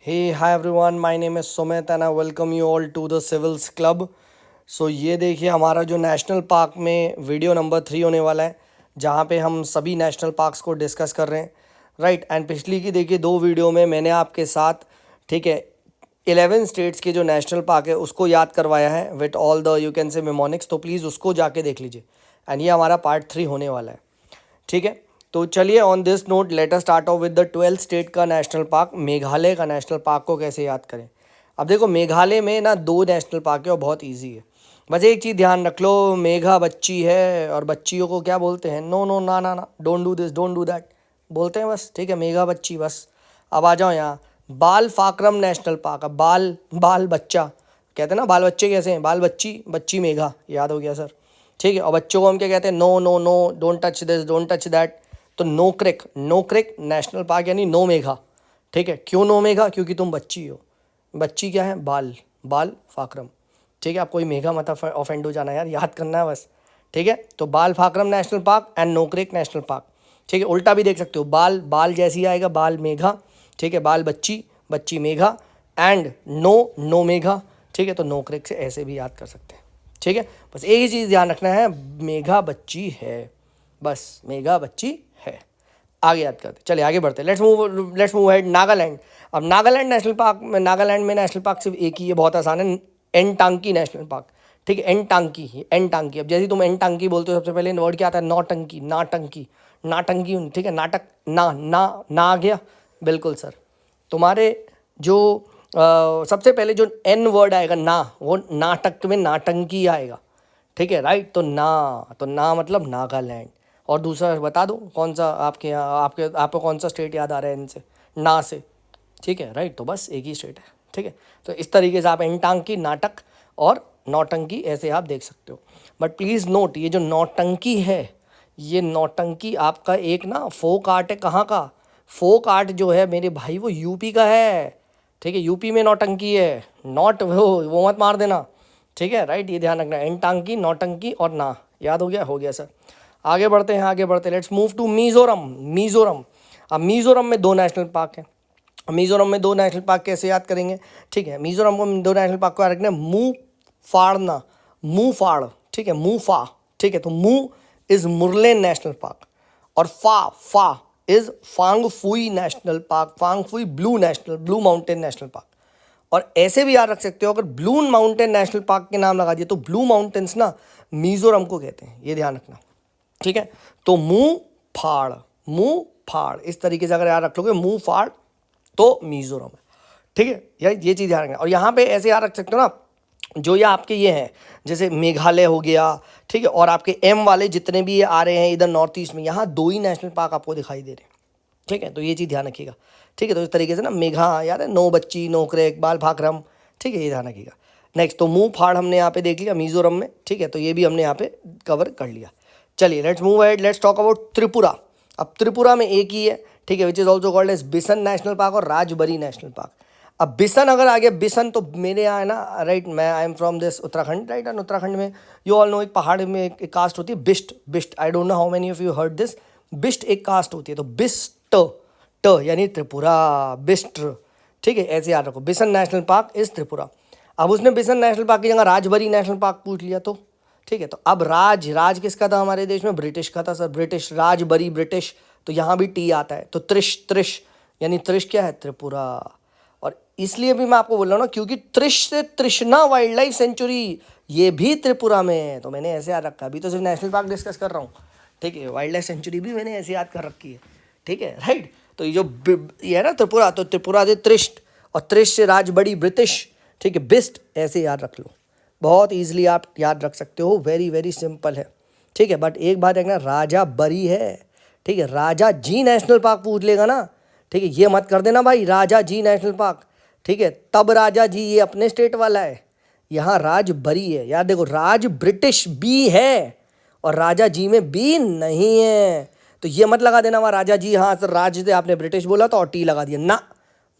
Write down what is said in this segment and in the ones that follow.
Hey, hi everyone, my name is Sumit and I welcome you all to the Civils Club. सो ये देखिए हमारा जो national park में video number 3 होने वाला है, जहाँ पे हम सभी नेशनल पार्क्स को डिस्कस कर रहे हैं, राइट। एंड पिछली की देखिए 2 वीडियो में मैंने आपके साथ, ठीक है, 11 स्टेट्स के जो नेशनल पार्क है उसको याद करवाया है with all the you can say mnemonics, तो प्लीज़ उसको जाके देख लीजिए। एंड ये हमारा पार्ट 3 होने वाला है, ठीक है। तो चलिए on this note let us start of with the 12th state का नेशनल पार्क, मेघालय का नेशनल पार्क को कैसे याद करें। अब देखो मेघालय में ना 2 नेशनल पार्क है और बहुत इजी है। बस एक चीज़ ध्यान रख लो, मेघा बच्ची है और बच्चियों को क्या बोलते हैं, नो नो ना ना ना, don't do this don't do that बोलते हैं बस, ठीक है, मेघा बच्ची बस। अब आ जाओ यहाँ बाल फाक्रम नेशनल पार्क। अब बाल बाल बच्चा कहते हैं ना, बाल बच्चे कैसे हैं, बाल बच्ची, बच्ची मेघा, याद हो गया सर, ठीक है। और बच्चों को हम क्या कहते हैं, no no no, don't touch this don't touch that. तो नो क्रिक नेशनल पार्क यानी नो मेघा, ठीक है। क्यों नो मेघा, क्योंकि तुम बच्ची हो। बच्ची क्या है, बाल, बाल फाक्रम, ठीक है। आप कोई मेघा मत ऑफेंड हो जाना यार, याद करना है बस, ठीक है। तो Balphakram national park and Nokrek national park, ठीक है। उल्टा भी देख सकते हो, बाल बाल जैसी आएगा, बाल मेघा, ठीक है, बाल बच्ची, बच्ची मेघा, एंड नो मेघा, ठीक है। तो नो क्रिक से ऐसे भी याद कर सकते हैं, ठीक है। बस एक ही चीज़ ध्यान रखना है, मेघा बच्ची है, बस मेघा बच्ची है। आगे याद करते, चलिए आगे बढ़ते, लेट्स मूव हेड नागालैंड। अब नागालैंड नेशनल पार्क में, नागालैंड में नेशनल पार्क सिर्फ एक ही है, बहुत आसान है, एनटांकी नेशनल पार्क, ठीक है। एनटांकी, एनटांकी। अब जैसे तुम एनटांकी बोलते हो सबसे पहले वर्ड क्या आता है, नौटंकी, नाटंकी, नाटंकी, ठीक है, नाटक, ना आ गया, बिल्कुल सर। तुम्हारे जो सबसे पहले जो एन वर्ड आएगा ना, वो नाटक में नाटंकी आएगा, ठीक है, राइट। तो ना मतलब नागालैंड। और दूसरा बता दूं कौन सा आपके यहाँ, आपको कौन सा स्टेट याद आ रहा है इनसे, ना से, ठीक है, राइट। तो बस एक ही स्टेट है, ठीक है। तो इस तरीके से आप एनटांकी, नाटक और नौटंकी ऐसे आप देख सकते हो। बट प्लीज़ नोट, ये जो नौटंकी है, ये नौटंकी आपका एक ना फोक आर्ट है। कहाँ का फोक आर्ट जो है मेरे भाई, वो यूपी का है, ठीक है। यूपी में नौटंकी है, नॉट वो मत मार देना, ठीक है, राइट। ये ध्यान रखना, एनटांकी, नौटंकी और ना, याद हो गया सर। आगे बढ़ते हैं, आगे बढ़ते हैं, let's move to Mizoram. Mizoram, अब मिज़ोरम में 2 नेशनल पार्क हैं। मिज़ोरम में 2 नेशनल पार्क कैसे याद करेंगे, ठीक है। मिज़ोरम को 2 नेशनल पार्क को याद रखना है, मुँह फाड़ना, मुँह फाड़, ठीक है, मुँह फा, ठीक है। तो मुँह इज़ मुरलेन नेशनल पार्क और फा is Phawngpui national park, Phawngpui blue mountain national park. और ऐसे भी याद रख सकते हो, अगर ब्लू माउंटेन नेशनल पार्क के नाम लगा दिए तो ब्लू माउंटेन्स ना मिज़ोरम को कहते हैं, ये ध्यान रखना, ठीक है। तो मुंह फाड़ इस तरीके से अगर याद रख लोगे, मुंह फाड़, तो मिज़ोरम है, ठीक है। ये चीज़ ध्यान रखना। और यहाँ पे ऐसे याद रख सकते हो ना, जो ये आपके ये हैं, जैसे मेघालय हो गया, ठीक है, और आपके एम वाले जितने भी ये आ रहे हैं इधर नॉर्थ ईस्ट में, यहाँ 2 ही नेशनल पार्क आपको दिखाई दे रहे हैं, ठीक है। तो ये चीज़ ध्यान रखिएगा, ठीक है। तो इस तरीके से ना मेघा याद है, नो बच्ची, नो क्रेक, बाल फाकरम, ठीक है, ये ध्यान रखिएगा। नेक्स्ट, तो मुंह फाड़ हमने यहाँ पे देख लिया मिज़ोरम में, ठीक है। तो ये भी हमने यहाँ पे कवर कर लिया। चलिए let's move ahead, let's talk about Tripura. अब त्रिपुरा में एक ही है, ठीक है, which is also called as Bison national park और राजबरी नेशनल पार्क। अब बिसन अगर आ गया, बिसन तो मेरे यहाँ है ना, राइट, मैं I am from this Uttarakhand, right. And Uttarakhand में यू ऑल नो एक पहाड़ में एक कास्ट होती है Bisht, Bisht, I don't know how many of you heard this, Bisht एक कास्ट होती है। तो बिस्ट ट यानी त्रिपुरा, बिस्ट, ठीक है, ऐसे याद रखो। बिसन नेशनल पार्क इज त्रिपुरा। अब उसने बिसन नेशनल पार्क की जगह राजबरी नेशनल पार्क पूछ लिया तो, ठीक है। तो अब राज किसका था हमारे देश में, ब्रिटिश का था सर, ब्रिटिश, राजबरी ब्रिटिश, तो यहाँ भी टी आता है। तो त्रिश यानी त्रिश क्या है, त्रिपुरा। और इसलिए भी मैं आपको बोल रहा हूँ ना, क्योंकि त्रिश से तृष्णा वाइल्ड लाइफ सेंचुरी ये भी त्रिपुरा में है, तो मैंने ऐसे याद रखा। अभी तो सिर्फ नेशनल पार्क डिस्कस कर रहा हूँ, ठीक है, वाइल्ड लाइफ सेंचुरी भी मैंने ऐसे याद कर रखी है, ठीक है, राइट। तो ये जो ये है ना त्रिपुरा, तो त्रिपुरा से त्रिष्ट और त्रिश से राजबड़ी ब्रिटिश, ठीक है, बिस्ट, ऐसे याद रख लो, बहुत ईजिली आप याद रख सकते हो, वेरी वेरी सिंपल है, ठीक है। बट एक बात देखना, राजा बरी है, ठीक है, राजा जी नेशनल पार्क पूछ लेगा ना, ठीक है, ये मत कर देना भाई राजा जी नेशनल पार्क, ठीक है, तब राजा जी ये अपने स्टेट वाला है, यहाँ राज बरी है। यार देखो, राज ब्रिटिश बी है और राजा जी में बी नहीं है, तो ये मत लगा देना वहाँ राजा जी, हाँ सर राज से आपने ब्रिटिश बोला तो और टी लगा दिया ना,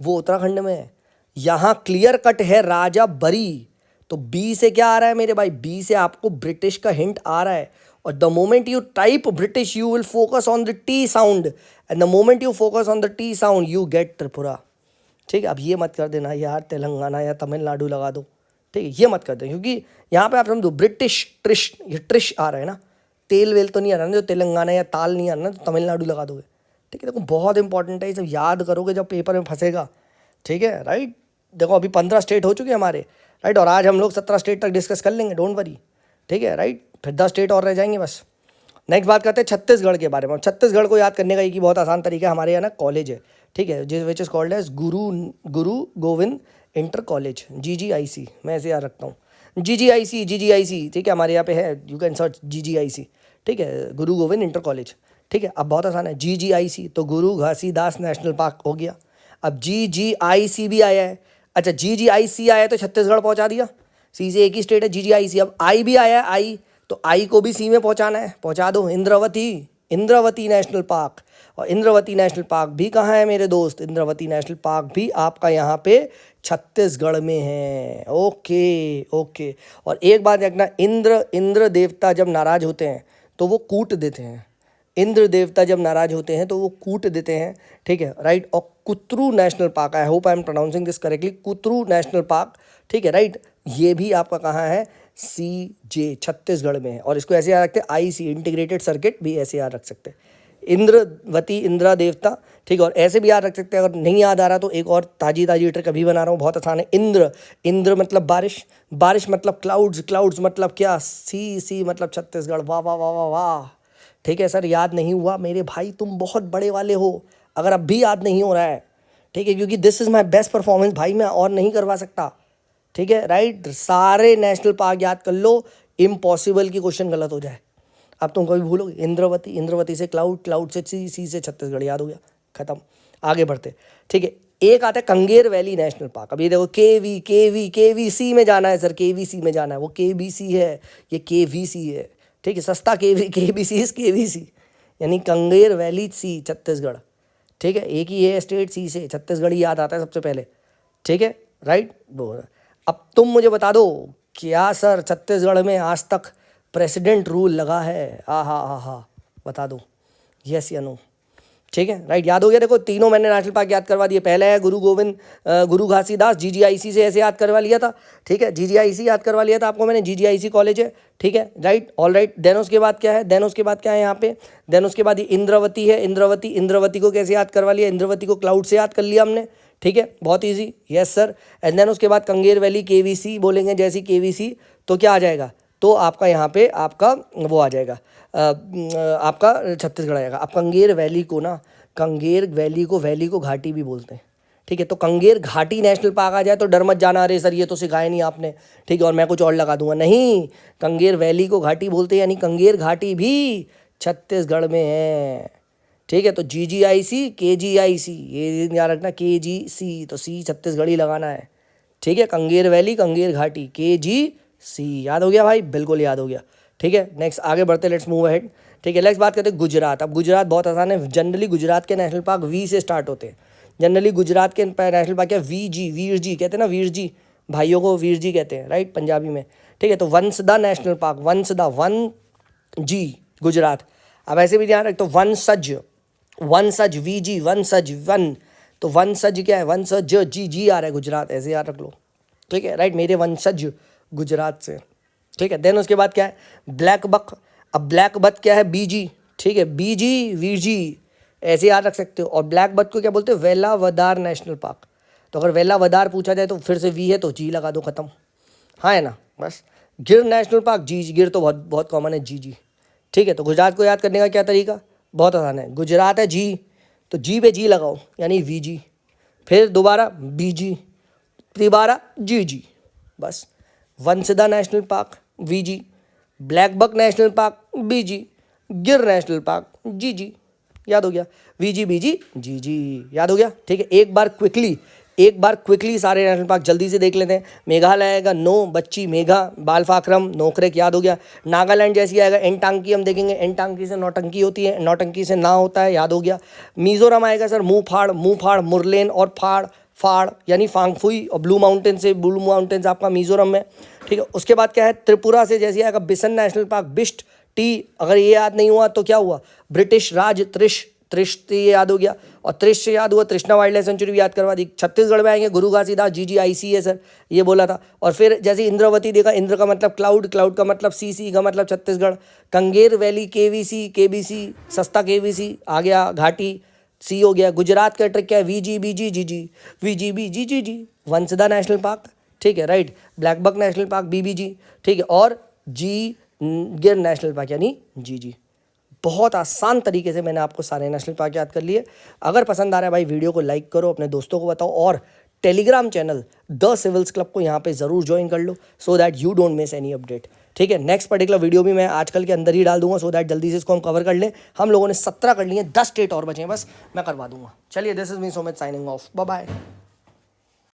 वो उत्तराखंड में है। यहाँ क्लियर कट है राजा बरी, तो बी से क्या आ रहा है मेरे भाई, बी से आपको ब्रिटिश का हिंट आ रहा है। और the moment you type British you will focus on the T sound, and the moment you focus on the T sound you get Tripura. ठीक है, अब ये मत कर देना यार तेलंगाना या तमिलनाडु लगा दो, ठीक है, ये मत कर दें, क्योंकि यहाँ पे आप समझो ब्रिटिश ट्रिश, ये ट्रिश आ रहा है ना, तेल वेल तो नहीं आ रहा ना, जो तेलंगाना या ताल नहीं आ रहा ना, तो तमिलनाडु लगा दोगे, ठीक है। देखो बहुत इंपॉर्टेंट है, ये सब याद करोगे जब पेपर में फंसेगा, ठीक है, राइट। देखो अभी 15 स्टेट हो चुके हैं हमारे, राइट, और आज हम लोग 17 स्टेट तक डिस्कस कर लेंगे, डोंट वरी, ठीक है, राइट। फिर 10 स्टेट और रह जाएंगे बस। नेक्स्ट बात करते हैं छत्तीसगढ़ के बारे में। छत्तीसगढ़ को याद करने का एक ही बहुत आसान तरीका है, हमारे यहाँ ना कॉलेज है, ठीक है, जिस which is called as Guru Govind inter college, GGIC, मैं ऐसे याद रखता हूँ, GGIC, ठीक है, हमारे यहाँ पे है, यू कैन सर्च GGIC, ठीक है, गुरु गोविंद इंटर कॉलेज, ठीक है। अब बहुत आसान है, GGIC तो गुरु घासीदास नेशनल पार्क हो गया। अब GGIC भी आया है, अच्छा GGIC आया है तो छत्तीसगढ़ पहुँचा दिया, सी से एक ही स्टेट है GGIC। अब आई भी आया है, आई तो आई को भी सी में पहुँचाना है, पहुँचा दो, इंद्रावती नेशनल पार्क। और इंद्रावती नेशनल पार्क भी कहाँ है मेरे दोस्त? इंद्रावती नेशनल पार्क भी आपका यहाँ पे छत्तीसगढ़ में है। Okay okay. और एक बात देखना, इंद्र देवता जब नाराज होते हैं तो वो कूट देते हैं, इंद्र देवता जब नाराज होते हैं तो वो कूट देते हैं, ठीक है, राइट। और Kutru national park, I hope I am pronouncing this correctly, Kutru national park, ठीक है, राइट, ये भी आपका कहाँ है? CJ छत्तीसगढ़ में है। और इसको ऐसे याद रखते हैं, IC इंटीग्रेटेड सर्किट भी ऐसे याद रख सकते हैं, इंद्रवती इंद्रा देवता, ठीक है। और ऐसे भी याद रख सकते हैं, अगर नहीं याद आ रहा तो एक और ताजी ट्रिक अभी बना रहा हूँ, बहुत आसान है। इंद्र मतलब बारिश, बारिश मतलब क्लाउड्स मतलब क्या? सी मतलब छत्तीसगढ़। वाह वाह वाह वाह वाह, ठीक है सर, याद नहीं हुआ मेरे भाई, तुम बहुत बड़े वाले हो अगर अब भी याद नहीं हो रहा है, ठीक है, क्योंकि this is my best performance भाई, मैं और नहीं करवा सकता, ठीक है, राइट। सारे नेशनल पार्क याद कर लो, इम्पॉसिबल की क्वेश्चन गलत हो जाए। अब तुम कभी भूलोगे, इंद्रवती से क्लाउड से सी से छत्तीसगढ़, याद हो गया, खत्म। आगे बढ़ते, ठीक है। एक आता है कंगेर वैली नेशनल पार्क। अब ये देखो, KVC में जाना है सर, KVC में जाना है, वो KBC है, ये KVC है, ठीक है, सस्ता KBC यानी कंगेर वैली सी छत्तीसगढ़, ठीक है। एक ही है स्टेट सी से, छत्तीसगढ़ ही याद आता है सबसे पहले, ठीक है, राइट। अब तुम मुझे बता दो, क्या सर छत्तीसगढ़ में आज तक प्रेसिडेंट रूल लगा है? हा, बता दो, यस या नो, ठीक है, राइट। याद हो गया। देखो तीनों मैंने नेशनल पार्क याद करवा दिए। पहले है गुरु घासीदास, GGIC से ऐसे याद करवा लिया था, ठीक है, GGIC याद करवा लिया था आपको मैंने, GGIC कॉलेज है, ठीक है, राइट, ऑल राइट। देन उसके बाद क्या है, यहाँ पे देन उसके बाद ये इंद्रावती है, इंद्रावती को कैसे याद करवा लिया? इंद्रावती को क्लाउड से याद कर लिया हमने, ठीक है, बहुत easy, yes sir. And then उसके बाद कंगेर वैली, KVC बोलेंगे, जैसी KVC तो क्या आ जाएगा? तो आपका यहाँ पे आपका वो आ जाएगा, आपका छत्तीसगढ़ आएगा। अब कंगेर वैली को वैली को घाटी भी बोलते हैं, ठीक है। तो कंगेर घाटी नेशनल पार्क आ जाए तो डर मत जाना, अरे सर ये तो सिखाया नहीं आपने, ठीक है, और मैं कुछ और लगा दूंगा, नहीं, कंगेर वैली को घाटी बोलते हैं, यानी कंगेर घाटी भी छत्तीसगढ़ में है, ठीक है। तो GGIC KGIC ये याद रखना, KGC तो C छत्तीसगढ़ ही लगाना है, ठीक है। कंगेर वैली, कंगेर घाटी, KGC, याद हो गया भाई, बिल्कुल याद हो गया, ठीक है। नेक्स्ट आगे बढ़ते, लेट्स मूव अहेड, ठीक है। नेक्स्ट बात करते हैं गुजरात। अब गुजरात बहुत आसान है, जनरली गुजरात के नेशनल पार्क V से स्टार्ट होते हैं, जनरली गुजरात के नेशनल पार्क क्या? वीर जी कहते हैं ना, वीर जी, भाइयों को वीर जी कहते हैं, राइट, पंजाबी में, ठीक है। तो वंसदा नेशनल पार्क, वन जी गुजरात। अब ऐसे भी ध्यान रख, तो वनसज VG, वनसज वन, तो वनसज क्या है? वनसज जी आ रहा है गुजरात, ऐसे याद रख लो, ठीक है, राइट, मेरे वंशज गुजरात से, ठीक है। देन उसके बाद क्या है? Black buck. अब ब्लैक बक क्या है? BG, ठीक है, BG वीर जी ऐसे याद रख सकते हो। और ब्लैक बक को क्या बोलते हैं? Velavadar national park. तो अगर वेलावदार पूछा जाए तो फिर से V है तो G लगा दो, खत्म, हाँ है ना, बस। गिर नेशनल पार्क, जी, गिर तो बहुत कॉमन है, GG, ठीक है। तो गुजरात को याद करने का क्या तरीका? बहुत आसान है, गुजरात है G, तो G पे G लगाओ यानी VG, फिर दोबारा BG, तिबारा GG, बस। Vansda national park VG, black buck national park BG, Gir national park GG, याद हो गया, VG BG GG, याद हो गया, ठीक है। एक बार क्विकली सारे नेशनल पार्क जल्दी से देख लेते हैं। मेघालय आएगा नो, बच्ची मेघा, बालफाक्रम, नोकरेक, याद हो गया। नागालैंड जैसी आएगा एनटांकी, हम देखेंगे एनटांकी से नौटंकी होती है, नौटंकी से ना होता है, याद हो गया। मिजोरम आएगा सर मुँह फाड़, मुरलेन और फाड़ यानी फांगफुई, और ब्लू माउंटेन्स आपका मिजोरम में, ठीक है। उसके बाद क्या है? त्रिपुरा से जैसे आएगा बिसन नेशनल पार्क, बिस्ट टी, अगर ये याद नहीं हुआ तो क्या हुआ? ब्रिटिश राज त्रिश से ये याद हो गया, और त्रिश से याद हुआ तृष्णा वाइल्ड लाइफ सेंचुरी भी याद करवा दी। छत्तीसगढ़ में आएंगे गुरु घासीदास GGIC है सर, ये बोला था। और फिर जैसे इंद्रावती देखा, इंद्र का मतलब क्लाउड, क्लाउड का मतलब CC का मतलब छत्तीसगढ़। कंगेर वैली KVC, KBC सस्ता KVC आ गया, घाटी C हो गया। गुजरात का ट्रिक क्या है, VGBG VGBG Vansda national park, ठीक है right. Blackbuck national park BBG, ठीक है। और गिर नेशनल पार्क यानी GG। बहुत आसान तरीके से मैंने आपको सारे नेशनल पार्क याद कर लिए। अगर पसंद आ रहा है भाई वीडियो को लाइक करो, अपने दोस्तों को बताओ, और telegram channel the civils club को यहाँ पे ज़रूर ज्वाइन कर लो, so that you don't miss any update, ठीक है। नेक्स्ट पर्टिकुलर वीडियो भी मैं आजकल के अंदर ही डाल दूंगा, सो दैट जल्दी से इसको हम कवर कर लें। हम लोगों ने 17 कर लिए, 10 स्टेट और बचे हैं बस, मैं करवा दूंगा। चलिए, this is me Sumit signing off, bye bye.